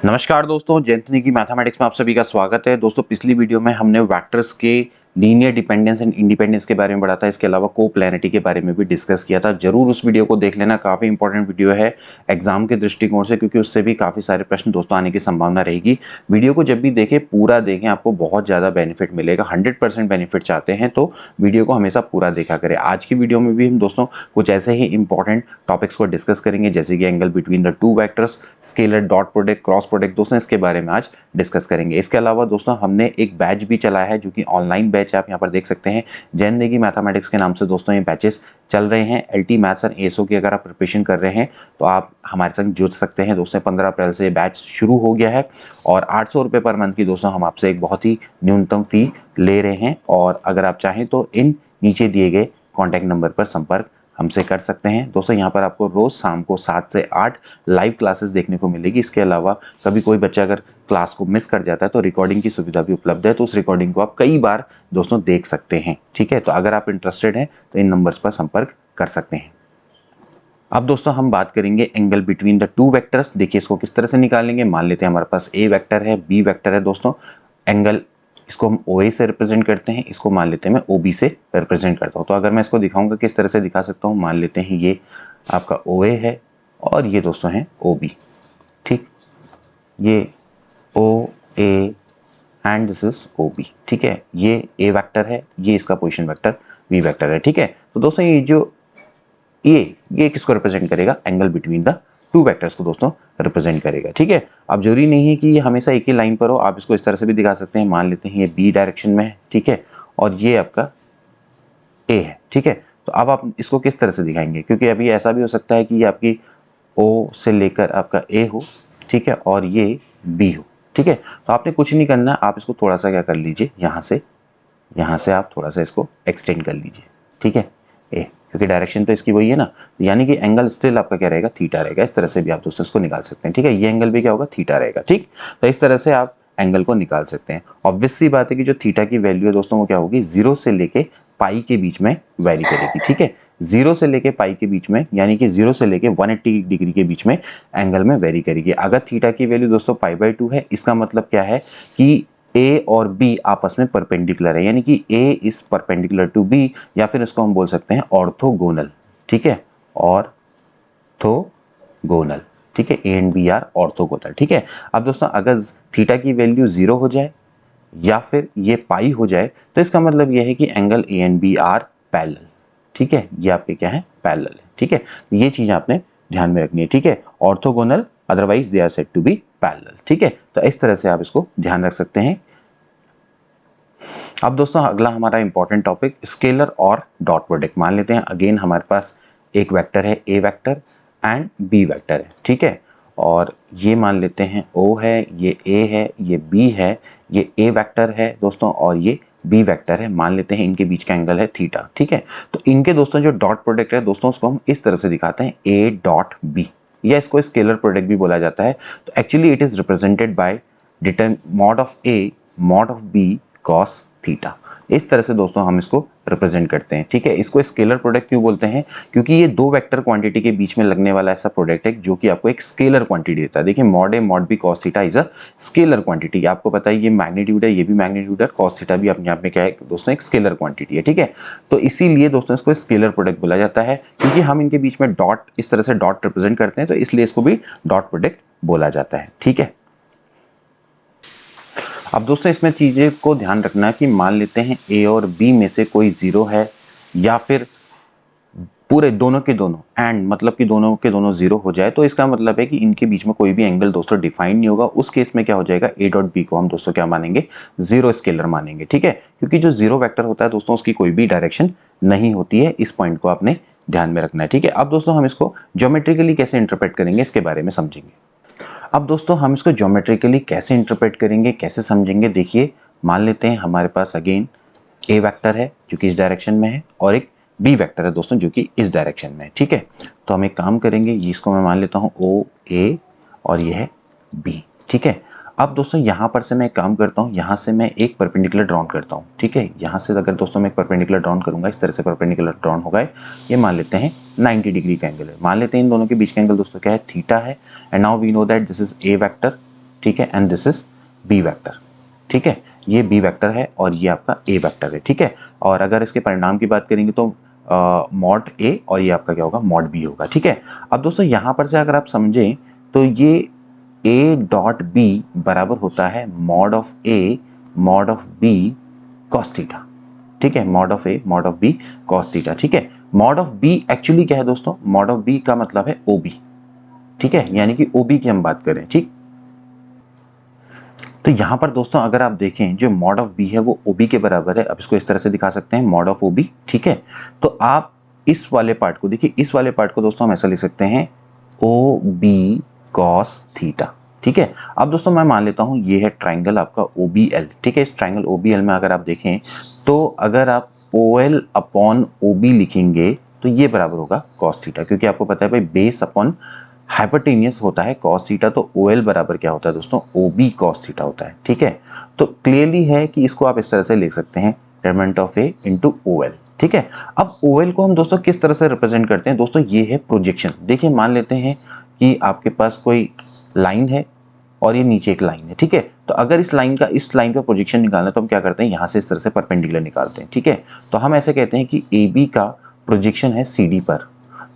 नमस्कार दोस्तों, जयंतनी की मैथमेटिक्स में आप सभी का स्वागत है। दोस्तों पिछली वीडियो में हमने वेक्टर्स के लीनियर डिपेंडेंस एंड इंडिपेंडेंस के बारे में पढ़ा था। इसके अलावा कोप्लेनिटी के बारे में भी डिस्कस किया था। जरूर उस वीडियो को देख लेना, काफ़ी इंपॉर्टेंट वीडियो है एग्जाम के दृष्टिकोण से, क्योंकि उससे भी काफ़ी सारे प्रश्न दोस्तों आने की संभावना रहेगी। वीडियो को जब भी देखें पूरा देखें, आपको बहुत ज़्यादा बेनिफिट मिलेगा। 100% बेनिफिट चाहते हैं तो वीडियो को हमेशा पूरा देखा करें। आज की वीडियो में भी हम दोस्तों कुछ ऐसे ही इंपॉर्टेंट टॉपिक्स को डिस्कस करेंगे, जैसे कि angle between the two vectors, scalar, dot product, cross product. दोस्तों इसके बारे में आज डिस्कस करेंगे। इसके अलावा दोस्तों हमने एक बैच भी चलाया है, जो कि ऑनलाइन बैच है। आप यहाँ पर देख सकते हैं, जयंती मैथमेटिक्स के नाम से दोस्तों ये बैचेस चल रहे हैं। एलटी मैथ्स और एएसओ की अगर आप प्रिपरेशन कर रहे हैं तो आप हमारे साथ जुड़ सकते हैं। दोस्तों 15 अप्रैल से ये बैच शुरू हो गया है और 800 रुपये पर मंथ की दोस्तों हम आपसे एक बहुत ही न्यूनतम फी ले रहे हैं। और अगर आप चाहें तो इन नीचे दिए गए कॉन्टैक्ट नंबर पर संपर्क हमसे कर सकते हैं। दोस्तों यहाँ पर आपको रोज़ शाम को 7 से 8 लाइव क्लासेस देखने को मिलेगी। इसके अलावा कभी कोई बच्चा अगर क्लास को मिस कर जाता है तो रिकॉर्डिंग की सुविधा भी उपलब्ध है, तो उस रिकॉर्डिंग को आप कई बार दोस्तों देख सकते हैं। ठीक है, तो अगर आप इंटरेस्टेड हैं तो इन नंबर्स पर संपर्क कर सकते हैं। अब दोस्तों हम बात करेंगे angle between the two vectors. देखिए इसको किस तरह से निकालेंगे। मान लेते हैं हमारे पास ए वेक्टर है, बी वेक्टर है। दोस्तों एंगल इसको हम ओ ए से रिप्रेजेंट करते हैं, इसको मान लेते हैं मैं ओ बी से रिप्रेजेंट करता हूँ। तो अगर मैं इसको दिखाऊंगा किस तरह से दिखा सकता हूँ, मान लेते हैं ये आपका ओ ए है और ये दोस्तों है ओ बी। ठीक, ये O A and this is O B. ठीक है, ये ए वेक्टर है, ये इसका पोजिशन वेक्टर बी वेक्टर है। ठीक है, तो दोस्तों ये जो ये किसको रिप्रेजेंट करेगा, angle between the two vectors को दोस्तों रिप्रेजेंट करेगा। ठीक है, अब जरूरी नहीं है कि ये हमेशा एक ही लाइन पर हो, आप इसको इस तरह से भी दिखा सकते हैं। मान लेते हैं ये बी डायरेक्शन में है, ठीक है, और ये आपका ए है। ठीक है, तो अब आप इसको किस तरह से दिखाएंगे, क्योंकि अभी ऐसा भी हो सकता है कि ये आपकी ओ से लेकर आपका ए हो, ठीक है, और ये बी हो। ठीक है, तो आपने कुछ नहीं करना, आप इसको थोड़ा सा क्या कर लीजिए, यहाँ से आप थोड़ा सा इसको एक्सटेंड कर लीजिए। ठीक है, ए, क्योंकि डायरेक्शन तो इसकी वही है ना, यानी कि एंगल स्टिल आपका क्या रहेगा, थीटा रहेगा। इस तरह से भी आप दोस्तों इसको निकाल सकते हैं। ठीक है, ये एंगल भी क्या होगा, थीटा रहेगा। ठीक, तो इस तरह से आप एंगल को निकाल सकते हैं। ऑब्वियस सी बात है कि जो थीटा की वैल्यू है दोस्तों वो क्या होगी, 0 से लेके पाई के बीच में वेरी करेगी। ठीक है, 0 से लेके पाई के बीच में, यानी कि 0 से लेके 180 डिग्री के बीच में एंगल में वेरी करेगी। अगर थीटा की वैल्यू दोस्तों π/2 है, इसका मतलब क्या है कि ए और बी आपस में परपेंडिकुलर है, यानी कि ए इज परपेंडिकुलर टू बी, या फिर इसको हम बोल सकते हैं ऑर्थोगोनल। ठीक है, ऑर्थोगोनल। ठीक है, A and B are orthogonal. ठीक है, अब दोस्तों अगर थीटा की वैल्यू 0 हो जाए या फिर ये पाई हो जाए तो इसका मतलब यह है कि angle A and B are parallel. ठीक है, ये आपके क्या है, पैरेलल है। ठीक है, ये चीज आपने ध्यान में रखनी है। ठीक है, orthogonal, otherwise they are said to be parallel. ठीक है, तो इस तरह से आप इसको ध्यान रख सकते हैं। अब दोस्तों अगला हमारा इंपॉर्टेंट टॉपिक स्केलर और डॉट प्रोडक्ट। मान लेते हैं अगेन हमारे पास एक वेक्टर है ए वेक्टर एंड बी वेक्टर है। ठीक है, और ये मान लेते हैं ओ है, ये ए है, ये बी है, ये ए वेक्टर है दोस्तों और ये बी वेक्टर है। मान लेते हैं इनके बीच का एंगल है थीटा। ठीक है, तो इनके दोस्तों जो डॉट प्रोडक्ट है दोस्तों उसको हम इस तरह से दिखाते हैं, ए डॉट बी, या इसको स्केलर प्रोडक्ट भी बोला जाता है। तो actually it is represented by mod of A mod of B cos theta. इस तरह से दोस्तों हम इसको रिप्रेजेंट करते हैं। ठीक है, इसको स्केलर प्रोडक्ट क्यों बोलते हैं, क्योंकि ये दो वेक्टर क्वांटिटी के बीच में लगने वाला ऐसा प्रोडक्ट है जो कि आपको एक स्केलर क्वांटिटी देता है। देखिए mod A mod B cos theta is a scalar quantity. आपको पता है ये मैग्नीट्यूड है, ये भी मैग्नीट्यूड है, कॉस थीटा भी अपने आप में क्या है दोस्तों, एक स्केलर क्वांटिटी है। ठीक है, तो इसीलिए दोस्तों इसको स्केलर प्रोडक्ट बोला जाता है, क्योंकि हम इनके बीच में डॉट इस तरह से डॉट रिप्रेजेंट करते हैं, तो इसलिए इसको भी डॉट प्रोडक्ट बोला जाता है। ठीक है, अब दोस्तों इसमें चीज़ें को ध्यान रखना है कि मान लेते हैं ए और बी में से कोई 0 है, या फिर पूरे दोनों के दोनों एंड मतलब कि दोनों के दोनों 0 हो जाए, तो इसका मतलब है कि इनके बीच में कोई भी एंगल दोस्तों डिफाइन नहीं होगा। उस केस में क्या हो जाएगा, ए डॉट बी को हम दोस्तों क्या मानेंगे, 0 स्केलर मानेंगे। ठीक है, क्योंकि जो 0 वेक्टर होता है दोस्तों उसकी कोई भी डायरेक्शन नहीं होती है। इस पॉइंट को आपने ध्यान में रखना है। ठीक है, अब दोस्तों हम इसको ज्योमेट्रिकली कैसे इंटरप्रेट करेंगे इसके बारे में समझेंगे। अब दोस्तों हम इसको ज्योमेट्रिकली कैसे इंटरप्रेट करेंगे, कैसे समझेंगे, देखिए मान लेते हैं हमारे पास अगेन ए वेक्टर है जो कि इस डायरेक्शन में है, और एक बी वेक्टर है दोस्तों जो कि इस डायरेक्शन में है। ठीक है, तो हम एक काम करेंगे, इसको मैं मान लेता हूँ ओ ए और ये है बी। ठीक है, अब दोस्तों यहाँ पर से मैं एक काम करता हूँ, यहाँ से मैं एक परपेंडिकुलर ड्रॉन करता हूँ। ठीक है, यहाँ से अगर दोस्तों मैं एक परपेंडिकुलर ड्रॉन करूँगा, इस तरह से परपेंडिकुलर ड्रॉन होगा, ये मान लेते हैं 90 डिग्री का एंगल है। मान लेते हैं इन दोनों के बीच का एंगल दोस्तों क्या है, थीटा है। And now we know that this is A vector ठीक है, and this is B vector, ठीक है, ये बी वेक्टर है और ये आपका ए वेक्टर है, ठीक है। और अगर इसके परिणाम की बात करेंगे तो मॉड ए और ये आपका क्या होगा, मॉड बी होगा, ठीक है। अब दोस्तों यहाँ पर से अगर आप समझें तो ये ए डॉट बी बराबर होता है mod of A mod of B cos theta, ठीक है, mod of A mod of B cos theta, ठीक है। मॉड ऑफ बी एक्चुअली क्या है दोस्तों, मॉड ऑफ बी का मतलब है ओ बी, ठीक है, यानी कि ओ बी की हम बात करें, ठीक। तो यहां पर दोस्तों अगर आप देखें जो मॉड ऑफ बी है वो ओ बी के बराबर है। अब इसको इस तरह से दिखा सकते हैं, मॉड ऑफ ओ बी, ठीक है। तो आप इस वाले पार्ट को देखिए, इस वाले पार्ट को दोस्तों हम ऐसा लिख सकते हैं ओ बी कॉस थीटा, ठीक है। अब दोस्तों मैं मान लेता हूं ये है ट्राइंगल आपका ओ बी एल, ठीक है। इस ट्राइंगल ओ बी एल में अगर आप देखें तो अगर आप O L upon O B लिखेंगे तो ये बराबर होगा कॉस थीटा, क्योंकि आपको पता है भाई बेस अपॉन हाइपोटेनियस होता है कॉस थीटा, तो ओ एल बराबर क्या होता है दोस्तों, ओ बी कॉस थीटा होता है, ठीक है। तो क्लियरली है कि इसको आप इस तरह से लिख सकते हैं, determinant of A into O L, ठीक है। अब ओ एल को हम दोस्तों किस तरह से रिप्रेजेंट करते हैं दोस्तों, ये है प्रोजेक्शन। देखिए मान लेते हैं कि आपके पास कोई लाइन है और ये नीचे एक लाइन है, ठीक है। तो अगर इस लाइन पर प्रोजेक्शन निकालना है तो हम क्या करते हैं, यहाँ से इस तरह से परपेंडिकुलर निकालते हैं, ठीक है। तो हम ऐसे कहते हैं कि ए बी का प्रोजेक्शन है सी डी पर,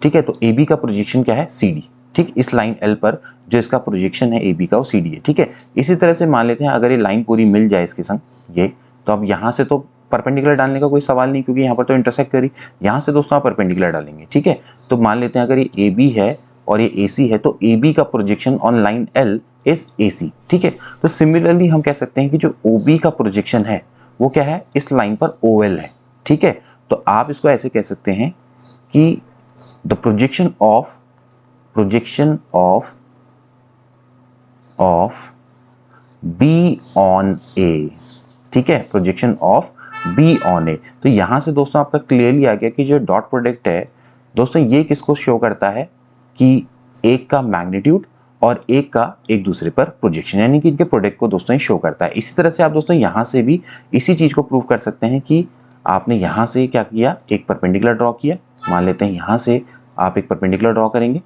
ठीक है। तो ए बी का प्रोजेक्शन क्या है, सी डी, ठीक। इस लाइन एल पर जो इसका प्रोजेक्शन है ए बी का वो सी डी है, ठीक है। इसी तरह से मान लेते हैं अगर ये लाइन पूरी मिल जाए इसके संग ये, तो अब यहाँ से तो परपेंडिकुलर डालने का कोई सवाल नहीं, क्योंकि यहाँ पर तो इंटरसेक्ट करी, यहाँ से दोस्तों आप परपेंडिकुलर डालेंगे, ठीक है। तो मान लेते हैं अगर ये ए बी है और ये ए सी है तो ए बी का projection on line L is A C, ठीक है। तो सिमिलरली हम कह सकते हैं कि जो ओ बी का प्रोजेक्शन है वो क्या है, इस लाइन पर ओ एल है, ठीक है। तो आप इसको ऐसे कह सकते हैं कि the projection of B on A, ठीक है, projection of B on A. तो यहां से दोस्तों आपका क्लियरली आ गया कि जो डॉट प्रोडक्ट है दोस्तों ये किसको शो करता है कि एक का मैग्नीट्यूड और एक का एक दूसरे पर प्रोजेक्शन, यानी कि इनके प्रोडक्ट को दोस्तों शो करता है। इसी तरह से आप दोस्तों यहां से भी इसी चीज को प्रूव कर सकते हैं कि आपने यहां से क्या किया, एक परपेंडिकुलर ड्रॉ किया। मान लेते हैं यहां से आप एक परपेंडिकुलर ड्रॉ करेंगे,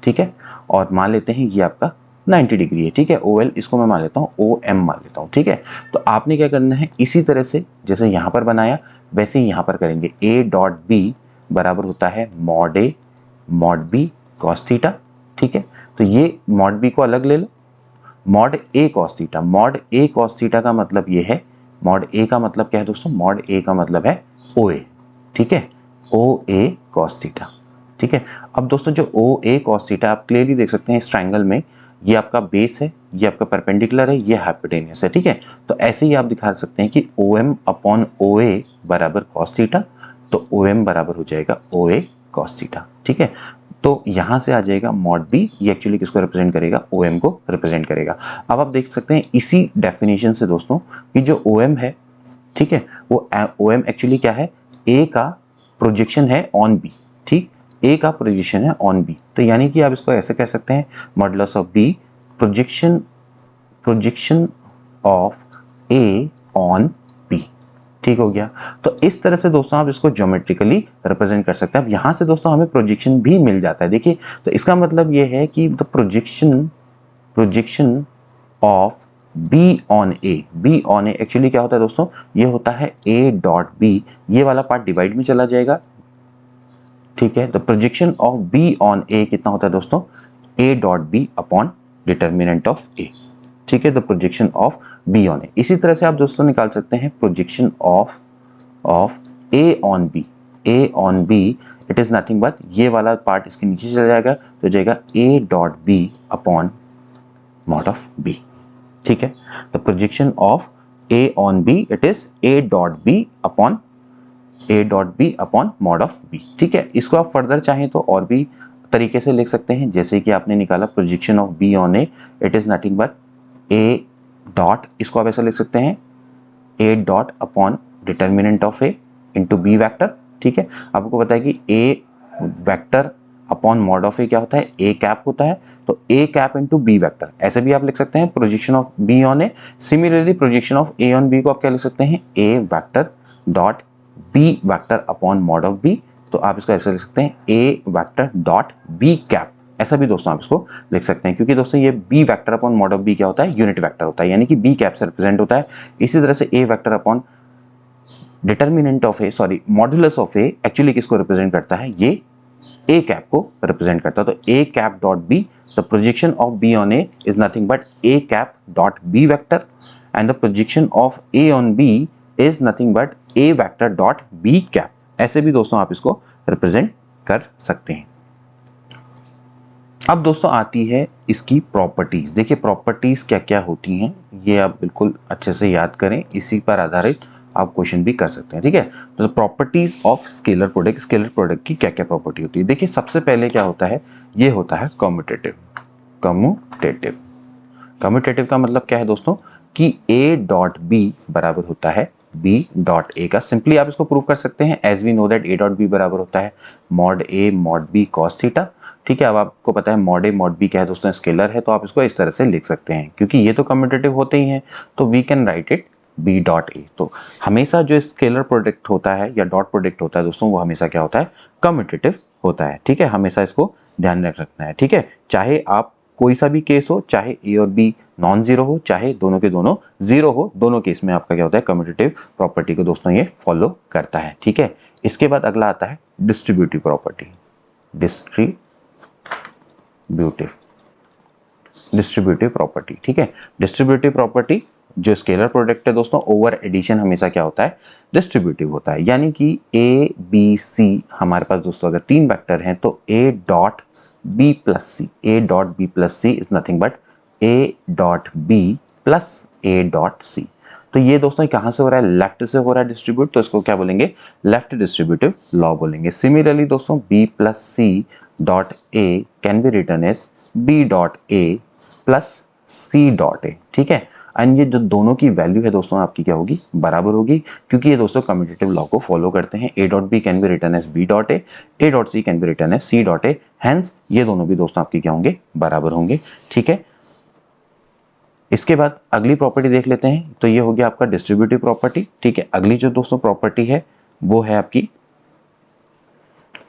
ठीक है, और मान लेते हैं ये आपका 90 डिग्री है, ठीक है। ओ एल इसको मैं मान लेता हूँ ओ एम मान लेता हूँ, ठीक है। तो आपने क्या करना है, इसी तरह से जैसे यहाँ पर बनाया वैसे ही यहाँ पर करेंगे। ए डॉट बी बराबर होता है mod A mod B cos theta, ठीक है। तो ये मॉड बी को अलग ले लो, मॉड ए कॉस थीटा, मॉड ए कॉस थीटा का मतलब ये है, मॉड ए का मतलब क्या है दोस्तों, मॉड ए का मतलब है ओ ए, ठीक है, ओ ए कॉस थीटा, ठीक है। अब दोस्तों जो ओ ए कॉस थीटा आप क्लियरली देख सकते हैं इस ट्राइंगल में, ये आपका बेस है, ये आपका परपेंडिकुलर है, ये हाइपोटेनियस है, ठीक है। तो ऐसे ही आप दिखा सकते हैं कि ओ एम अपॉन ओ ए बराबर कॉस थीटा, तो ओ एम बराबर हो जाएगा ओ ए कॉस थीटा, ठीक है। तो यहाँ से आ जाएगा मॉड बी, ये एक्चुअली किसको रिप्रेजेंट करेगा, ओ एम को रिप्रेजेंट करेगा। अब आप देख सकते हैं इसी डेफिनेशन से दोस्तों कि जो ओ एम है, ठीक है, वो ओ एम एक्चुअली क्या है, ए का प्रोजेक्शन है ऑन बी, ठीक, ए का प्रोजेक्शन है ऑन बी। तो यानी कि आप इसको ऐसे कह सकते हैं modulus of B projection of A on B, ठीक हो गया। तो इस तरह से दोस्तों आप इसको ज्योमेट्रिकली रिप्रेजेंट कर सकते हैं। अब यहाँ से दोस्तों हमें प्रोजेक्शन भी मिल जाता है, देखिए। तो इसका मतलब ये है कि the projection of B on A, B on A actually क्या होता है दोस्तों, ये होता है ए डॉट बी, ये वाला पार्ट डिवाइड में चला जाएगा, ठीक है। The projection of B on A कितना होता है दोस्तों, A dot B upon determinant of A, ठीक है, the projection of B on A. इसी तरह से आप दोस्तों निकाल सकते हैं projection of A on B, A on B it is nothing but ये वाला पार्ट इसके नीचे चला जाएगा, तो जाएगा A dot B upon mod of B, ठीक है। The projection of A on B it is A dot B upon mod of B, ठीक है। इसको आप फर्दर चाहें तो और भी तरीके से लिख सकते हैं, जैसे कि आपने निकाला projection of B on A it is nothing but A dot, इसको आप ऐसा लिख सकते हैं A dot upon determinant of A into B vector, ठीक है। आपको पता है कि A vector upon mod of A क्या होता है, ए कैप होता है, तो A cap into B vector, ऐसे भी आप लिख सकते हैं projection of B on A. Similarly projection of A on B को आप क्या लिख सकते हैं, A vector dot B vector upon mod of B, तो आप इसको ऐसे लिख सकते हैं A vector dot B cap, ऐसा भी दोस्तों आप इसको लिख सकते हैं, क्योंकि दोस्तों ये B vector upon mod of B क्या होता है, यूनिट वेक्टर होता है, यानी कि बी कैप से रिप्रेजेंट होता है। इसी तरह से A vector upon determinant of A, sorry modulus of A actually किसको रिप्रेजेंट करता है, ये ए कैप को रिप्रेजेंट करता है। तो A cap dot B, the projection of B on A is nothing but A cap dot B vector, and the projection of A on B is nothing but A vector dot B cap. ऐसे भी दोस्तों आप इसको represent कर सकते हैं। अब दोस्तों आती है इसकी प्रॉपर्टीज। देखिए प्रॉपर्टीज क्या क्या होती हैं ये आप बिल्कुल अच्छे से याद करें, इसी पर आधारित आप क्वेश्चन भी कर सकते हैं, ठीक है। तो प्रॉपर्टीज ऑफ स्केलर प्रोडक्ट की क्या क्या प्रॉपर्टी होती है। देखिए सबसे पहले क्या होता है, ये होता है कम्यूटेटिव। कम्यूटेटिव का मतलब क्या है दोस्तों, कि ए डॉट बी बराबर होता है बी डॉट ए का। सिंपली आप इसको प्रूव कर सकते हैं, as we know that A dot B बराबर होता है mod A mod B cos theta, ठीक है। अब आपको पता है मॉड ए मॉड बी क्या है दोस्तों, स्केलर है, तो आप इसको इस तरह से लिख सकते हैं, क्योंकि ये तो कम्यूटेटिव होते ही हैं, तो we can write it B dot A. तो हमेशा जो स्केलर प्रोडक्ट होता है या डॉट प्रोडक्ट होता है दोस्तों, वो हमेशा क्या होता है, कम्यूटेटिव होता है, ठीक है। हमेशा इसको ध्यान में रखना है, ठीक है। चाहे आप कोई सा भी केस हो, चाहे ए और बी नॉन जीरो हो, चाहे दोनों के दोनों जीरो हो, दोनों केस में आपका क्या होता है, कम्यूटेटिव प्रॉपर्टी को दोस्तों ये फॉलो करता है, ठीक है। इसके बाद अगला आता है डिस्ट्रीब्यूटिव प्रॉपर्टी। डिस्ट्रीब्यूटिव प्रॉपर्टी, ठीक है। डिस्ट्रीब्यूटिव प्रॉपर्टी जो स्केलर प्रोडक्ट है दोस्तों, ओवर एडिशन हमेशा क्या होता है, डिस्ट्रीब्यूटिव होता है। यानी कि ए बी सी हमारे पास दोस्तों अगर तीन वेक्टर हैं, तो A dot B plus C, A dot B plus C is nothing but A dot B plus A dot C. तो ये दोस्तों कहाँ से हो रहा है, लेफ्ट से हो रहा है डिस्ट्रीब्यूट, तो इसको क्या बोलेंगे, लेफ्ट डिस्ट्रीब्यूटिव लॉ बोलेंगे। सिमिलरली दोस्तों B plus C dot A can be written as B dot A plus C dot A, ठीक है। एंड ये जो दोनों की वैल्यू है दोस्तों आपकी क्या होगी, बराबर होगी, क्योंकि ये दोस्तों कम्यूटेटिव लॉ को फॉलो करते हैं। A dot B can be written as B dot A dot C can be written as C dot A, hence ये दोनों भी दोस्तों आपकी क्या होंगे, बराबर होंगे, ठीक है। इसके बाद अगली प्रॉपर्टी देख लेते हैं, तो ये हो गया आपका डिस्ट्रीब्यूटिव प्रॉपर्टी, ठीक है। अगली जो दोस्तों प्रॉपर्टी है वो है आपकी,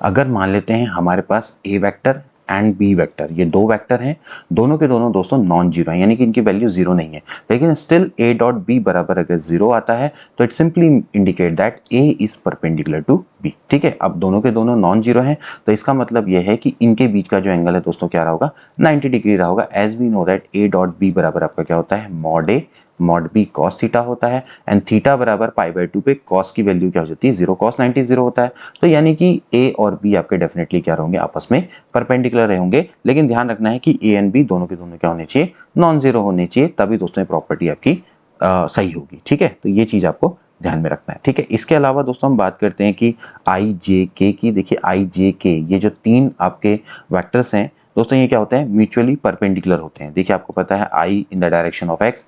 अगर मान लेते हैं हमारे पास ए वेक्टर एंड बी वेक्टर, ये दो वेक्टर हैं, दोनों के दोनों दोस्तों नॉन जीरो हैं, यानी कि इनकी वैल्यू जीरो नहीं है, लेकिन स्टिल ए डॉट बी बराबर अगर जीरो आता है तो it simply indicate that A is perpendicular to B, ठीक है। अब दोनों के दोनों नॉन जीरो हैं, तो इसका मतलब यह है कि इनके बीच का जो एंगल है दोस्तों क्या रहा होगा, 90 डिग्री रहा होगा। As we know that A dot B बराबर आपका क्या होता है, mod A mod B cos theta होता है, एंड थीटा बराबर पाई बाय 2 पे कॉस की वैल्यू क्या हो जाती है, जीरो, कॉस 90 जीरो होता है। तो यानी कि ए और बी आपके डेफिनेटली क्या होंगे, आपस में परपेंडिकुलर होंगे, लेकिन ध्यान रखना है कि ए एंड बी दोनों के दोनों क्या होने चाहिए, नॉन जीरो होने चाहिए, तभी दोस्तों ये प्रॉपर्टी आपकी सही होगी, ठीक है। तो ये चीज आपको ध्यान में रखना है, ठीक है। इसके अलावा दोस्तों हम बात करते हैं कि आई जे के की। देखिए आई जे के ये जो तीन आपके वेक्टर्स हैं दोस्तों, ये क्या होते हैं, म्यूचुअली परपेंडिकुलर होते हैं। देखिए आपको पता है I in the direction of X,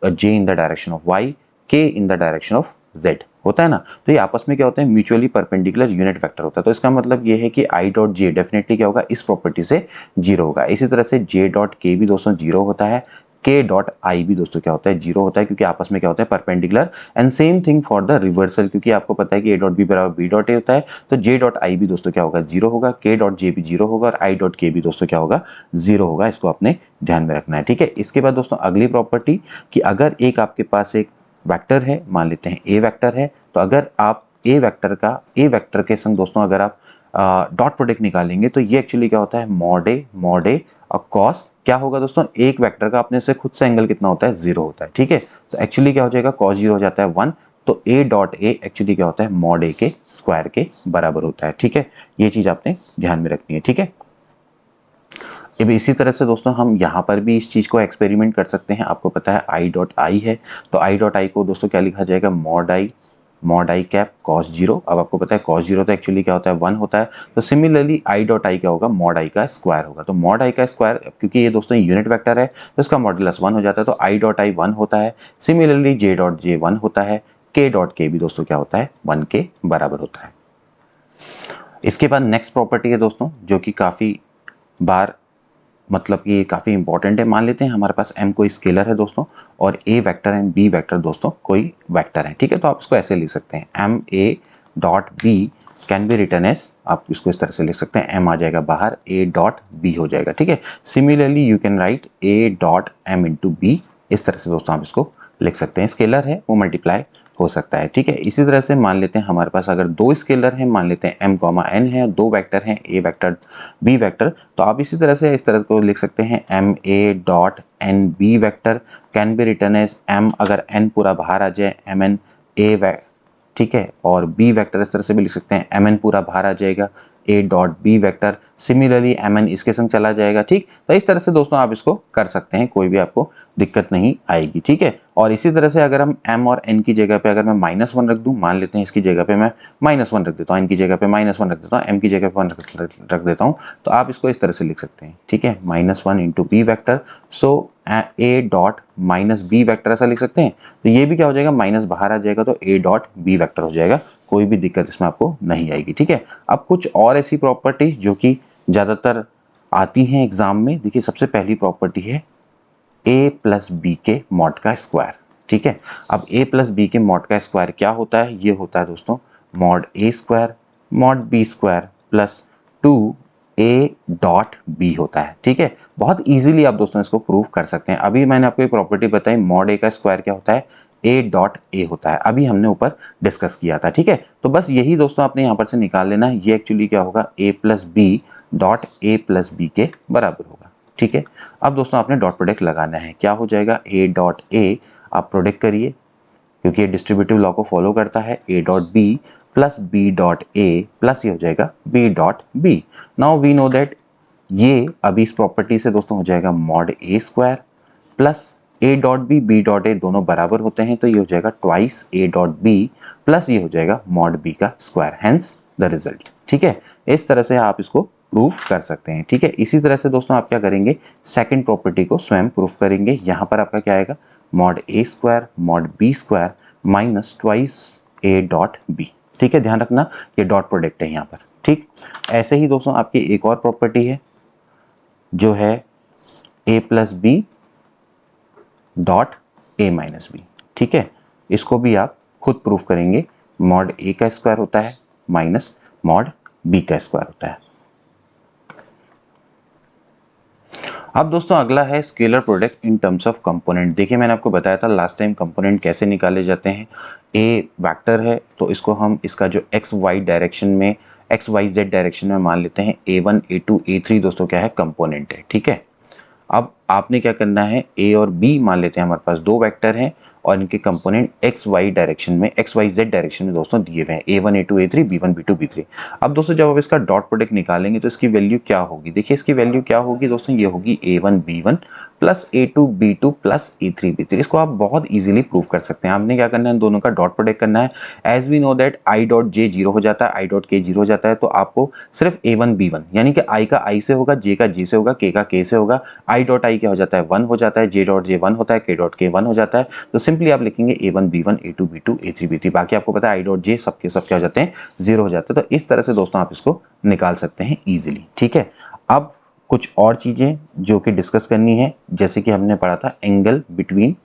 J in the direction of Y, K in the direction of Z होता है ना। तो ये आपस में क्या होते हैं, म्यूचुअली परपेंडिकुलर यूनिट वेक्टर होता है। तो इसका मतलब ये है कि आई डॉट जे डेफिनेटली क्या होगा, इस प्रॉपर्टी से जीरो होगा। इसी तरह से जे डॉट के भी दोस्तों जीरो होता है, के डॉट आई भी दोस्तों क्या होता है, जीरो होता है, क्योंकि आपस में क्या होता है, perpendicular. And same thing for the reversal, क्योंकि आपको पता है कि ए डॉट बी बराबर बी डॉट ए होता है, तो जे डॉट आई भी दोस्तों क्या होगा, जीरो होगा, के डॉट जे भी जीरो होगा, और आई डॉट के भी दोस्तों क्या होगा, जीरो होगा। इसको आपने ध्यान में रखना है, ठीक है। इसके बाद दोस्तों अगली प्रॉपर्टी, कि अगर एक आपके पास एक वेक्टर है, मान लेते हैं ए वेक्टर है, तो अगर आप ए वेक्टर के संग दोस्तों अगर आप डॉट प्रोडक्ट निकालेंगे, तो ये एक्चुअली क्या होता है, मॉड ए और कॉस क्या होगा दोस्तों, एक वेक्टर का अपने से खुद से एंगल कितना होता है, जीरो होता है, ठीक है। तो एक्चुअली क्या हो जाएगा, कॉस जीरो हो जाता है 1, तो ए डॉट ए एक्चुअली क्या होता है, मॉड ए के स्क्वायर के बराबर होता है, ठीक है। ये चीज आपने ध्यान में रखनी है, ठीक है। अब इसी तरह से दोस्तों हम यहाँ पर भी इस चीज़ को एक्सपेरिमेंट कर सकते हैं। आपको पता है आई डॉट आई है, तो आई डॉट आई को दोस्तों क्या लिखा जाएगा, मॉड आई कैप कॉस जीरो। अब आपको पता है कॉस जीरो तो एक्चुअली क्या होता है, 1 होता है। तो सिमिलरली आई डॉट आई क्या होगा, मॉड आई का स्क्वायर होगा। तो मॉड आई का स्क्वायर, क्योंकि ये दोस्तों यूनिट वेक्टर है, तो इसका मॉडुलस 1 हो जाता है, तो आई डॉट आई 1 होता है। सिमिलरली जे डॉट जे 1 होता है, के डॉट के भी दोस्तों क्या होता है, 1 के बराबर होता है। इसके बाद नेक्स्ट प्रॉपर्टी है दोस्तों, जो कि काफ़ी बार मतलब ये काफ़ी इंपॉर्टेंट है। मान लेते हैं हमारे पास m कोई स्केलर है दोस्तों, और a vector and b vector दोस्तों कोई वेक्टर है, ठीक है। तो आप इसको ऐसे लिख सकते हैं, m a dot b can be written as आप इसको इस तरह से लिख सकते हैं, m आ जाएगा बाहर, a डॉट b हो जाएगा। ठीक है, similarly you can write a dot m into b, इस तरह से दोस्तों आप इसको लिख सकते हैं। स्केलर है वो मल्टीप्लाई हो सकता है। ठीक है, इसी तरह से मान लेते हैं हमारे पास अगर दो स्केलर हैं, मान लेते हैं m कॉमा n है, दो वेक्टर हैं a वेक्टर b वेक्टर, तो आप इसी तरह से इस तरह को लिख सकते हैं m a dot n b vector can be return as m, अगर n पूरा बाहर आ जाए m n a, ठीक है, और b वेक्टर इस तरह से भी लिख सकते हैं, m n पूरा बाहर आ जाएगा a dot b vector, similarly m n इसके संग चला जाएगा। ठीक, तो इस तरह से दोस्तों आप इसको कर सकते हैं, कोई भी आपको दिक्कत नहीं आएगी। ठीक है, और इसी तरह से अगर हम m और n की जगह पे अगर मैं -1 रख दूं, मान लेते हैं इसकी जगह पे मैं -1 रख देता हूं, n की जगह पे -1 रख देता हूं, m की जगह पे 1 रख देता हूं, तो आप इसको इस तरह से लिख सकते हैं। ठीक है, -1 into B vector, so a dot minus B vector ऐसा लिख सकते हैं। तो ये भी क्या हो जाएगा, माइनस बाहर आ जाएगा तो a डॉट बी वैक्टर हो जाएगा, कोई भी दिक्कत इसमें आपको नहीं आएगी। ठीक है, अब कुछ और ऐसी प्रॉपर्टीज जो कि ज़्यादातर आती हैं एग्जाम में, देखिए सबसे पहली प्रॉपर्टी है a प्लस बी के मॉड का स्क्वायर। ठीक है, अब a प्लस बी के मॉड का स्क्वायर क्या होता है, ये होता है दोस्तों mod a square mod b square plus 2a dot b होता है। ठीक है, बहुत इजीली आप दोस्तों इसको प्रूव कर सकते हैं। अभी मैंने आपको एक प्रॉपर्टी बताई, मॉड a का स्क्वायर क्या होता है, a डॉट a होता है, अभी हमने ऊपर डिस्कस किया था। ठीक है, तो बस यही दोस्तों आपने यहाँ पर से निकाल लेना है, ये एक्चुअली क्या होगा, a plus B dot a plus B के बराबर होगा। ठीक है, अब दोस्तों आपने डॉट प्रोडक्ट लगाना है, क्या हो जाएगा, a डॉट a, आप प्रोडक्ट करिए क्योंकि ये डिस्ट्रीब्यूटिव लॉ को फॉलो करता है, a dot b plus b dot a plus ये हो जाएगा b dot b। Now we know that ये अभी इस प्रॉपर्टी से दोस्तों हो जाएगा mod a square plus a dot b dot a दोनों बराबर होते हैं, तो ये हो जाएगा twice a dot b plus ये हो जाएगा मॉड b का स्क्वायर, हेंस द रिजल्ट। ठीक है, इस तरह से आप इसको प्रूफ कर सकते हैं। ठीक है, इसी तरह से दोस्तों आप क्या करेंगे, सेकंड प्रॉपर्टी को स्वयं प्रूफ करेंगे। यहाँ पर आपका क्या आएगा, mod a square mod b square minus twice a dot b। ठीक है, ध्यान रखना ये डॉट प्रोडक्ट है यहाँ पर। ठीक, ऐसे ही दोस्तों आपकी एक और प्रॉपर्टी है जो है a plus B dot a minus B. ठीक है, इसको भी आप खुद प्रूफ करेंगे, मॉड a का स्क्वायर होता है माइनस मॉड b का स्क्वायर होता है। अब दोस्तों अगला है scalar product in terms of component. देखिए मैंने आपको बताया था लास्ट टाइम कंपोनेंट कैसे निकाले जाते हैं। ए वेक्टर है तो इसको हम इसका जो एक्स वाई डायरेक्शन में, एक्स वाई जेड डायरेक्शन में मान लेते हैं a1 a2 a3 दोस्तों क्या है, कंपोनेंट है। ठीक है, अब आपने क्या करना है, ए और बी मान लेते हैं हमारे पास दो वेक्टर हैं और इनके कंपोनेंट एक्स वाई डायरेक्शन में, एक्स वाई जेड डायरेक्शन में दोस्तों दिए हुए हैं, a1 a2 a3 b1 b2 b3। अब दोस्तों जब आप इसका डॉट प्रोडक्ट निकालेंगे तो इसकी वैल्यू क्या होगी, देखिए इसकी वैल्यू क्या होगी दोस्तों, ये होगी a1 b1 plus a2 b2 plus a3 b3। इसको आप बहुत ईजिली प्रूव कर सकते हैं। आपने क्या करना है, दोनों का डॉट प्रोडक्ट करना है। As we know that I dot J zero हो जाता है, आई डॉट के जीरो हो जाता है, तो आपको सिर्फ a1 b1 यानी कि आई का आई से होगा, जे का जे से होगा, के का के से होगा, आई डॉट आई क्या हो जाता है 1 हो जाता है, जे डॉट जे 1 होता है, के डॉट के 1 हो जाता है। तो सिंपली आप लिखेंगे a1 b1 a2 b2 a3 b3। बाकी आपको पता है आई डॉट जे सबके सब क्या हो जाते हैं, 0 हो जाते हैं। तो इस तरह से दोस्तों आप इसको निकाल सकते हैं इजीली। ठीक है, अब कुछ और चीजें जो कि डिस्कस करनी है, जैसे कि हमने पढ़ा था एंगल बिटवीन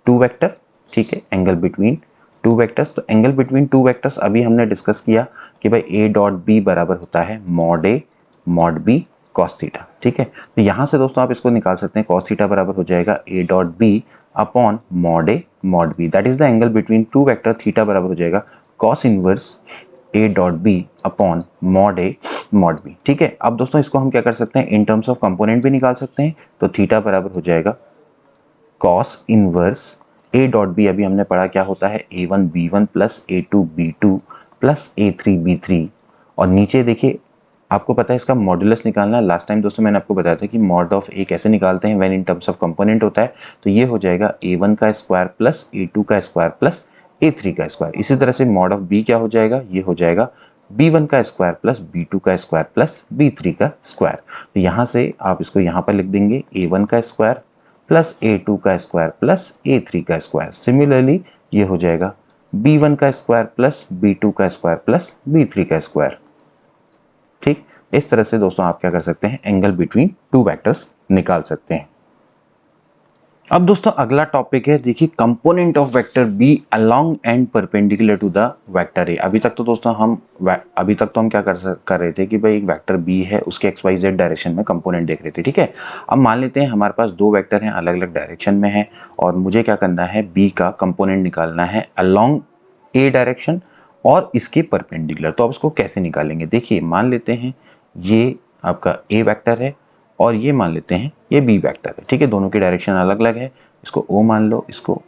टू वेक्टर। ठीक है, एंगल बिटवीन टू वेक्टर्स, तो एंगल बिटवीन टू वेक्टर्स अभी हमने डिस्कस किया कि भाई a डॉट बी बराबर होता है mod a mod b cos theta. ठीक है, तो यहाँ से दोस्तों आप इसको निकाल सकते हैं, कॉस थीटा बराबर हो जाएगा a dot B upon mod a mod b, that is the angle between two vector. Theta बराबर हो जाएगा cos inverse a dot B upon mod a mod b। ठीक है, अब दोस्तों इसको हम क्या कर सकते हैं, इन टर्म्स ऑफ कंपोनेंट भी निकाल सकते हैं। तो थीटा बराबर हो जाएगा cos inverse a dot B, अभी हमने पढ़ा क्या होता है, a1 b1 plus a2 b2 plus a3 b3, और नीचे देखिए आपको पता है इसका मॉडुलस निकालना। लास्ट टाइम दोस्तों मैंने आपको बताया था कि मॉड ऑफ a कैसे निकालते हैं, when in terms of component होता है। तो ये हो जाएगा a1 का स्क्वायर प्लस a2 का स्क्वायर प्लस a3 का स्क्वायर। इसी तरह से मॉड ऑफ b क्या हो जाएगा, ये हो जाएगा b1 का स्क्वायर प्लस b2 का स्क्वायर प्लस b3 का स्क्वायर। तो यहाँ से आप इसको यहाँ पर लिख देंगे a1 का स्क्वायर प्लस a2 का स्क्वायर प्लस a3 का स्क्वायर। सिमिलरली ये हो जाएगा b1 का स्क्वायर प्लस b2 का स्क्वायर प्लस b3 का स्क्वायर। ठीक, इस तरह से दोस्तों आप क्या कर सकते हैं, एंगल बिटवीन टू वेक्टर्स निकाल सकते हैं। अब दोस्तों अगला टॉपिक है, देखिए component of vector B along and perpendicular to the vector A. अभी तक तो दोस्तों हम क्या कर रहे थे कि भाई एक वेक्टर बी है, उसके एक्स वाई जेड डायरेक्शन में कंपोनेंट देख रहे थे, ठीक है। अब मान लेते हैं हमारे पास दो वेक्टर हैं, अलग अलग डायरेक्शन में है, और मुझे क्या करना है, बी का कंपोनेंट निकालना है अलोंग ए डायरेक्शन और इसके परपेंडिकुलर। तो अब इसको कैसे निकालेंगे, देखिए मान लेते हैं ये आपका ए वेक्टर है और ये मान लेते हैं ये बी वेक्टर है, ठीक है। दोनों की डायरेक्शन अलग अलग है, इसको ओ मान लो, इसको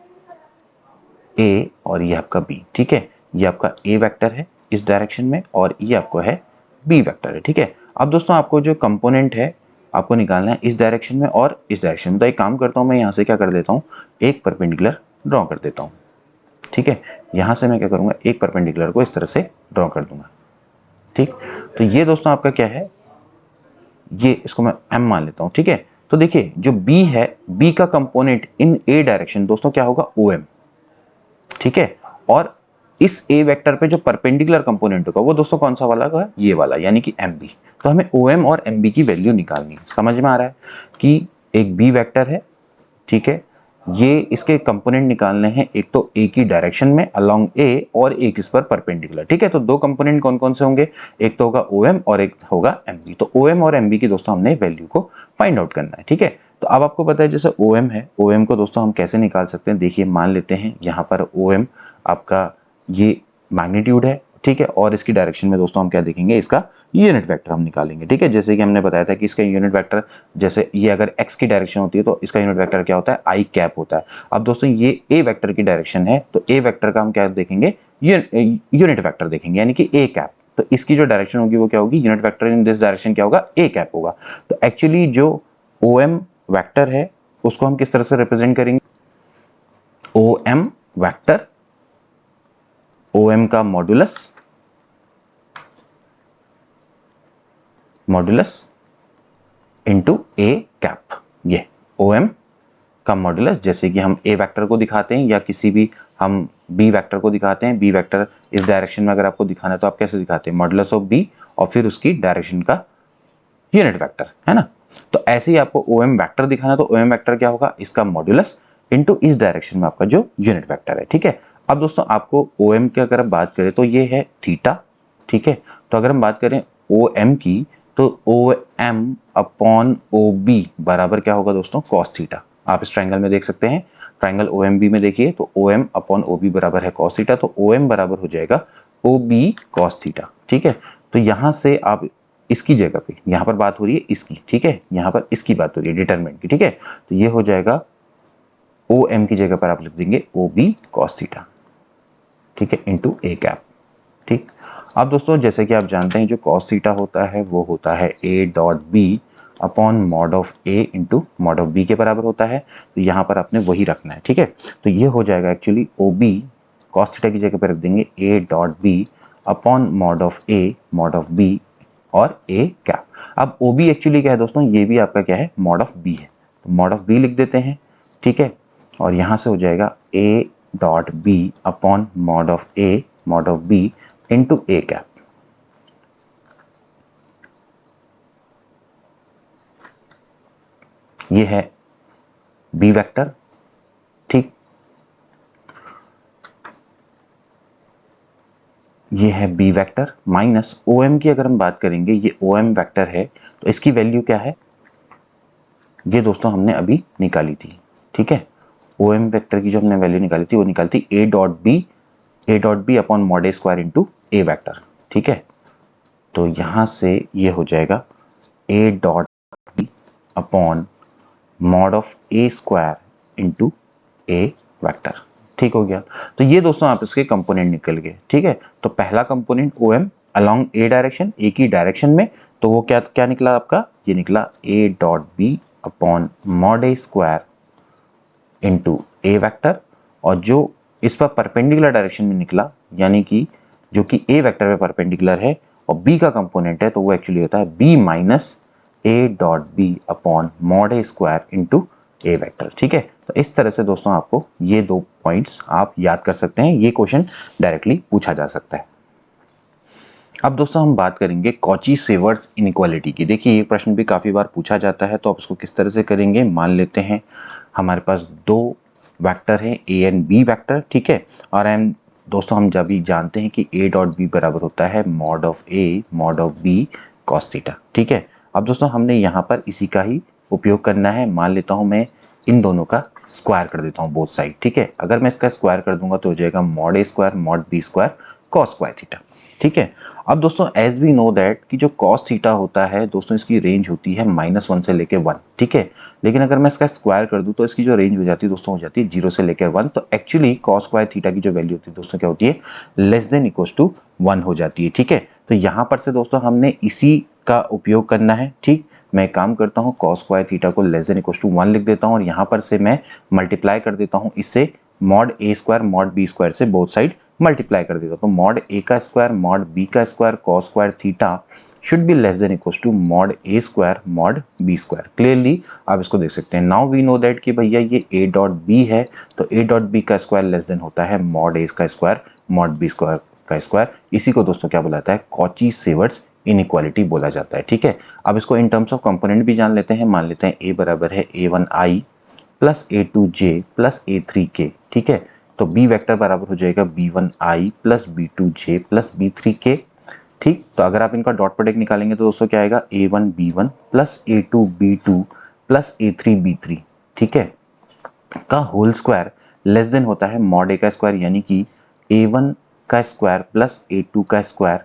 ए, और ये आपका बी, ठीक है। ये आपका ए वेक्टर है इस डायरेक्शन में और ये आपको है बी वेक्टर है, ठीक है। अब दोस्तों आपको जो कंपोनेंट है आपको निकालना है इस डायरेक्शन में और इस डायरेक्शन में। तो एक काम करता हूँ, मैं यहाँ से क्या कर देता हूँ, एक परपेंडिकुलर ड्रॉ कर देता हूँ, ठीक है। यहाँ से मैं क्या करूँगा, एक परपेंडिकुलर को इस तरह से ड्रॉ कर दूंगा, ठीक। तो ये दोस्तों आपका क्या है, ये इसको मैं m मान लेता हूं, ठीक है। तो देखिए जो b है, b का कंपोनेंट इन a डायरेक्शन दोस्तों क्या होगा, OM, ठीक है। और इस a वेक्टर पे जो परपेंडिकुलर कंपोनेंट होगा वो दोस्तों कौन सा वाला होगा, ये वाला, यानी कि MB। तो हमें OM और MB की वैल्यू निकालनी है। समझ में आ रहा है कि एक b वेक्टर है, ठीक है, ये इसके कंपोनेंट निकालने हैं, एक तो ए की डायरेक्शन में अलोंग ए और एक इस पर परपेंडिकुलर, ठीक है। तो दो कंपोनेंट कौन कौन से होंगे, एक तो होगा OM और एक होगा MB। तो OM और MB की दोस्तों हमने वैल्यू को फाइंड आउट करना है, ठीक है। तो अब आपको पता है जैसे OM है, OM को दोस्तों हम कैसे निकाल सकते हैं, देखिए मान लेते हैं यहाँ पर OM आपका ये मैग्नीट्यूड है, ठीक है, और इसकी डायरेक्शन में दोस्तों हम क्या देखेंगे, इसका यूनिट वेक्टर हम निकालेंगे, ठीक है। जैसे कि हमने बताया था कि इसका यूनिट वेक्टर, जैसे ये अगर x की डायरेक्शन होती है तो इसका यूनिट वेक्टर क्या होता है, आई कैप होता है। अब दोस्तों ये a वेक्टर की डायरेक्शन है, तो a वेक्टर का हम क्या देखेंगे, यूनिट वेक्टर देखेंगे, यानी कि a कैप। तो इसकी जो डायरेक्शन होगी वो क्या होगी, unit vector in this direction क्या होगा, a कैप होगा। तो एक्चुअली जो OM वेक्टर है उसको हम किस तरह से रिप्रेजेंट करेंगे, OM वेक्टर, OM का मॉड्यूलस इंटू ए कैप, ये OM का मॉड्यूलस। जैसे कि हम ए वेक्टर को दिखाते हैं या किसी भी हम बी वेक्टर को दिखाते हैं, बी वेक्टर इस डायरेक्शन में अगर आपको दिखाना है तो आप कैसे दिखाते हैं, मॉड्यूलस ऑफ बी और फिर उसकी डायरेक्शन का यूनिट वेक्टर, है ना। तो ऐसे ही आपको OM वेक्टर दिखाना है तो OM वेक्टर क्या होगा, इसका मॉड्यूलस इंटू इस डायरेक्शन में आपका जो यूनिट वेक्टर है, ठीक है। अब दोस्तों आपको OM की अगर आप बात करें तो ये है थीटा, ठीक है। तो अगर हम बात करें OM की तो OM अपॉन OB बराबर क्या होगा दोस्तों, कॉस थीटा। आप इस ट्राइंगल में देख सकते हैं, ट्राइंगल OMB में देखिए तो OM अपॉन OB बराबर है कॉस थीटा, तो OM बराबर हो जाएगा OB कॉस थीटा, ठीक है। तो यहाँ से आप इसकी जगह पे, यहाँ पर बात हो रही है इसकी, ठीक है, यहाँ पर इसकी बात हो रही है डिटरमिनेंट की, ठीक है। तो ये हो जाएगा OM की जगह पर आप लिख देंगे OB cos थीटा, ठीक है, इंटू ए कैप, ठीक। अब दोस्तों जैसे कि आप जानते हैं जो cos थीटा होता है वो होता है A dot B upon mod of A into mod of B के बराबर होता है। तो यहाँ पर आपने वही रखना है, ठीक है। तो ये हो जाएगा एक्चुअली OB cos थीटा की जगह पर रख देंगे A dot B upon mod of A mod of B और ए कैप। अब ओ बी एक्चुअली क्या है दोस्तों, ये भी आपका क्या है, मॉड ऑफ बी है, तो मॉड ऑफ बी लिख देते हैं, ठीक है। और यहाँ से हो जाएगा A dot B upon mod of B into A cap. ये है बी वेक्टर, ठीक, ये है बी वेक्टर माइनस OM की अगर हम बात करेंगे, ये OM वेक्टर है तो इसकी वैल्यू क्या है, ये दोस्तों हमने अभी निकाली थी, ठीक है। OM वेक्टर की जो हमने वैल्यू निकाली थी वो निकाली थी A dot B upon mod A square into A vector, ठीक है। तो यहाँ से ये हो जाएगा A dot B upon mod of A square into A vector, ठीक हो गया। तो ये दोस्तों आप इसके कंपोनेंट निकल गए, ठीक है। तो पहला कंपोनेंट OM अलोंग ए डायरेक्शन, ए की डायरेक्शन में, तो वो क्या क्या निकला आपका, ये निकला A dot B upon mod A square into A vector, और जो इस पर परपेंडिकुलर डायरेक्शन में निकला, यानी कि जो कि ए वेक्टर पे परपेंडिकुलर है और बी का कंपोनेंट है, तो वो एक्चुअली होता है B minus A dot B upon mod A square into A vector, ठीक है। तो इस तरह से दोस्तों आपको ये दो पॉइंट्स आप याद कर सकते हैं, ये क्वेश्चन डायरेक्टली पूछा जा सकता है। अब दोस्तों हम बात करेंगे कॉची सेवर्स इनइक्वालिटी की। देखिए ये प्रश्न भी काफ़ी बार पूछा जाता है, तो आप इसको किस तरह से करेंगे। मान लेते हैं हमारे पास दो वेक्टर हैं ए एंड बी वेक्टर, ठीक है। और दोस्तों हम जब भी जानते हैं कि ए डॉट बी बराबर होता है mod of A mod of B cos theta, ठीक है। अब दोस्तों हमने यहाँ पर इसी का ही उपयोग करना है। मान लेता हूँ मैं इन दोनों का स्क्वायर कर देता हूँ बोथ साइड, ठीक है। अगर मैं इसका स्क्वायर कर दूंगा तो हो जाएगा mod A square mod B square cos square theta, ठीक है। अब दोस्तों एज वी नो दैट कि जो कॉस थीटा होता है दोस्तों इसकी रेंज होती है -1 से लेकर 1, ठीक है। लेकिन अगर मैं इसका स्क्वायर कर दूं तो इसकी जो रेंज हो जाती है दोस्तों हो जाती है 0 से लेकर 1। तो एक्चुअली कॉस स्क्वायर थीटा की जो वैल्यू होती है दोस्तों क्या होती है, लेस देन इक्वल्स टू 1 हो जाती है, ठीक है। तो यहाँ पर से दोस्तों हमने इसी का उपयोग करना है, ठीक। मैं एक काम करता हूँ कॉस स्क्वायर थीटा को लेस देन इक्वल्स टू 1 लिख देता हूँ और यहाँ पर से मैं मल्टीप्लाई कर देता हूँ इससे mod A square mod B square से बोथ साइड मल्टीप्लाई कर देता हूँ। तो मॉड ए का स्क्वायर मॉड बी का square cos square theta should be less than equals to mod A square mod B square. Clearly आप इसको देख सकते हैं। नाउ वी नो दैट कि भैया ये ए डॉट बी है, तो ए डॉट बी का स्क्वायर लेस देन होता है मॉड ए का स्क्वायर मॉड बी स्क्वायर का स्क्वायर। इसी को दोस्तों क्या बुलाता है, कॉची सेवर्स इनइक्वालिटी बोला जाता है, ठीक है। अब इसको इन टर्म्स ऑफ कंपोनेंट भी जान लेते हैं। मान लेते हैं ए बराबर है a1i plus a2j plus a3k, ठीक है। तो b वेक्टर बराबर हो जाएगा b1i plus b2j plus b3k, ठीक। तो अगर आप इनका डॉट प्रोडक्ट निकालेंगे तो दोस्तों क्या आएगा a1b1 plus a2b2 plus a3b3, ठीक है, का होल स्क्वायर लेस देन होता है मॉड ए का स्क्वायर यानी कि a1 का स्क्वायर प्लस a2 का स्क्वायर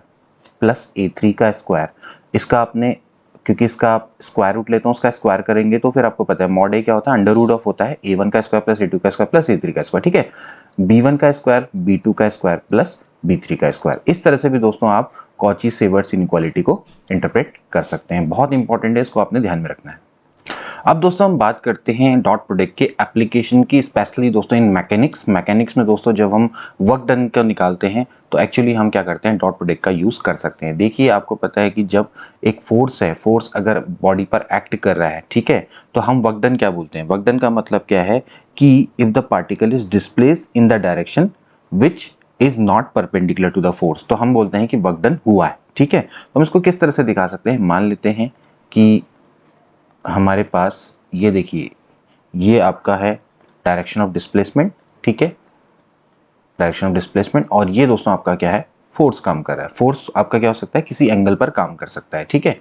प्लस a3 का स्क्वायर। इसका आपने क्योंकि इसका आप स्क्वायर रूट लेते हो उसका स्क्वायर करेंगे तो फिर आपको पता है मॉड ए क्या होता है, अंडर रूट ऑफ होता है a1 का स्क्वायर प्लस a2 का स्क्वायर प्लस a3 का स्क्वायर, ठीक है। b1 का स्क्वायर b2 का स्क्वायर प्लस b3 का स्क्वायर। इस तरह से भी दोस्तों आप कॉची सेवर्स इनइक्वालिटी को इंटरप्रेट कर सकते हैं। बहुत इंपॉर्टेंट है, इसको आपने ध्यान में रखना है। अब दोस्तों हम बात करते हैं डॉट प्रोडक्ट के एप्लीकेशन की, स्पेशली दोस्तों इन मैकेनिक्स में दोस्तों जब हम वर्क डन का निकालते हैं तो एक्चुअली हम क्या करते हैं, डॉट प्रोडक्ट का यूज़ कर सकते हैं। देखिए आपको पता है कि जब एक फोर्स है, फोर्स अगर बॉडी पर एक्ट कर रहा है, ठीक है, तो हम वर्क डन क्या बोलते हैं। वर्क डन का मतलब क्या है कि if the particle is displace in the direction which is not perpendicular to the force, तो हम बोलते हैं कि वर्क डन हुआ है, ठीक है। तो हम इसको किस तरह से दिखा सकते हैं। मान लेते हैं कि हमारे पास ये देखिए ये आपका है डायरेक्शन ऑफ डिस्प्लेसमेंट, ठीक है, डायरेक्शन ऑफ डिस्प्लेसमेंट। और ये दोस्तों आपका क्या है, फोर्स काम कर रहा है। फोर्स आपका क्या हो सकता है, किसी एंगल पर काम कर सकता है, ठीक है।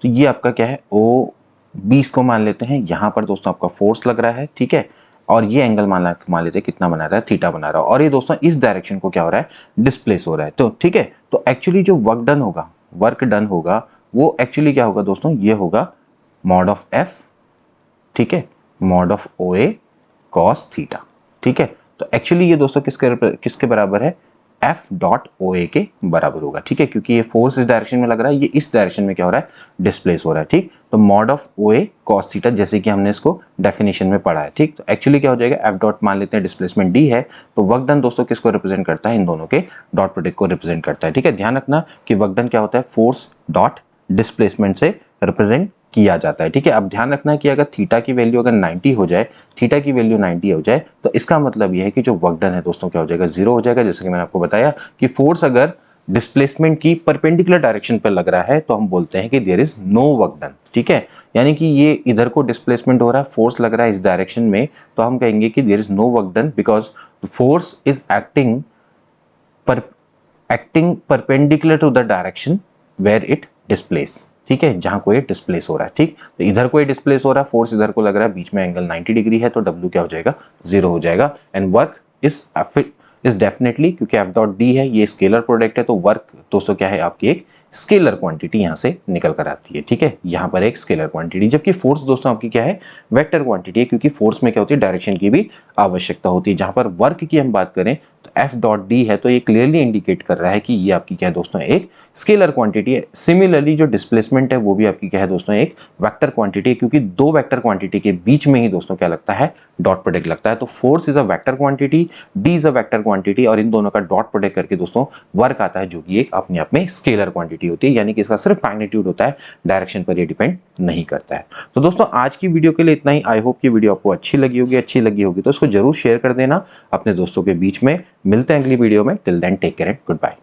तो ये आपका क्या है ओ 20 को मान लेते हैं, यहाँ पर दोस्तों आपका फोर्स लग रहा है, ठीक है। और ये एंगल मान लेते हैं कितना बना रहा है, थीटा बना रहा है। और ये दोस्तों इस डायरेक्शन को क्या हो रहा है, डिस्प्लेस हो रहा है, तो ठीक है। तो एक्चुअली जो वर्क डन होगा वो एक्चुअली क्या होगा दोस्तों, ये होगा मॉड ऑफ एफ, ठीक है, mod of O A cos theta, ठीक है। तो एक्चुअली ये दोस्तों किसके बराबर है, एफ डॉट ओ ए के बराबर होगा, ठीक है, क्योंकि ये फोर्स इस डायरेक्शन में लग रहा है, ये इस डायरेक्शन में क्या हो रहा है, डिस्प्लेस हो रहा है, ठीक। तो mod of O A cos theta जैसे कि हमने इसको डेफिनेशन में पढ़ा है, ठीक। तो एक्चुअली क्या हो जाएगा, एफ डॉट मान लेते हैं डिस्प्लेसमेंट डी है, तो वर्क डन दोस्तों किसको रिप्रेजेंट करता है, इन दोनों के डॉट प्रोडक्ट को रिप्रेजेंट करता है, ठीक है। ध्यान रखना कि वर्क डन क्या होता है, फोर्स डॉट डिस्प्लेसमेंट से रिप्रेजेंट किया जाता है, ठीक है। अब ध्यान रखना है कि अगर थीटा की वैल्यू अगर 90 हो जाए, थीटा की वैल्यू 90 हो जाए, तो इसका मतलब यह है कि जो वर्क डन है दोस्तों क्या हो जाएगा, 0 हो जाएगा। जैसे कि मैंने आपको बताया कि फोर्स अगर डिस्प्लेसमेंट की परपेंडिकुलर डायरेक्शन पर लग रहा है तो हम बोलते हैं कि there is no work done, ठीक है। यानी कि ये इधर को डिस्प्लेसमेंट हो रहा है, फोर्स लग रहा है इस डायरेक्शन में, तो हम कहेंगे कि there is no work done because force is acting perpendicular to the direction where it displace, ठीक है, जहां कोई डिस्प्लेस हो रहा है, ठीक। तो इधर कोई डिस्प्लेस हो रहा है, फोर्स इधर को लग रहा है, बीच में एंगल 90 डिग्री है, तो W क्या हो जाएगा, 0 हो जाएगा। एंड वर्क इज डेफिनेटली, क्योंकि एफ डॉट डी है, ये स्केलर प्रोडक्ट है, तो वर्क दोस्तों क्या है, आपकी एक स्केलर क्वांटिटी यहाँ से निकल कर आती है, ठीक है। यहाँ पर एक स्केलर क्वांटिटी, जबकि फोर्स दोस्तों आपकी क्या है, वेक्टर क्वांटिटी है, क्योंकि फोर्स में क्या होती है, डायरेक्शन की भी आवश्यकता होती है। जहाँ पर वर्क की हम बात करें तो एफ डॉट डी है, तो ये क्लियरली इंडिकेट कर रहा है कि ये आपकी क्या है दोस्तों, एक स्केलर क्वांटिटी है। सिमिलरली जो डिस्प्लेसमेंट है वो भी आपकी क्या है दोस्तों, एक वेक्टर क्वांटिटी है, क्योंकि दो वेक्टर क्वांटिटी के बीच में ही दोस्तों क्या लगता है, डॉट प्रोडक्ट लगता है। तो force is a vector quantity, D is a vector quantity, और इन दोनों का डॉट प्रोडक्ट करके दोस्तों वर्क आता है, जो कि एक अपने आप में स्केलर क्वांटिटी होती है, यानी कि इसका सिर्फ मैग्नीट्यूड होता है, डायरेक्शन पर ये डिपेंड नहीं करता है। तो दोस्तों आज की वीडियो के लिए इतना ही। आई होप कि वीडियो आपको अच्छी लगी होगी तो इसको जरूर शेयर कर देना अपने दोस्तों के बीच में। मिलते हैं अगली वीडियो में, till then take care and good bye.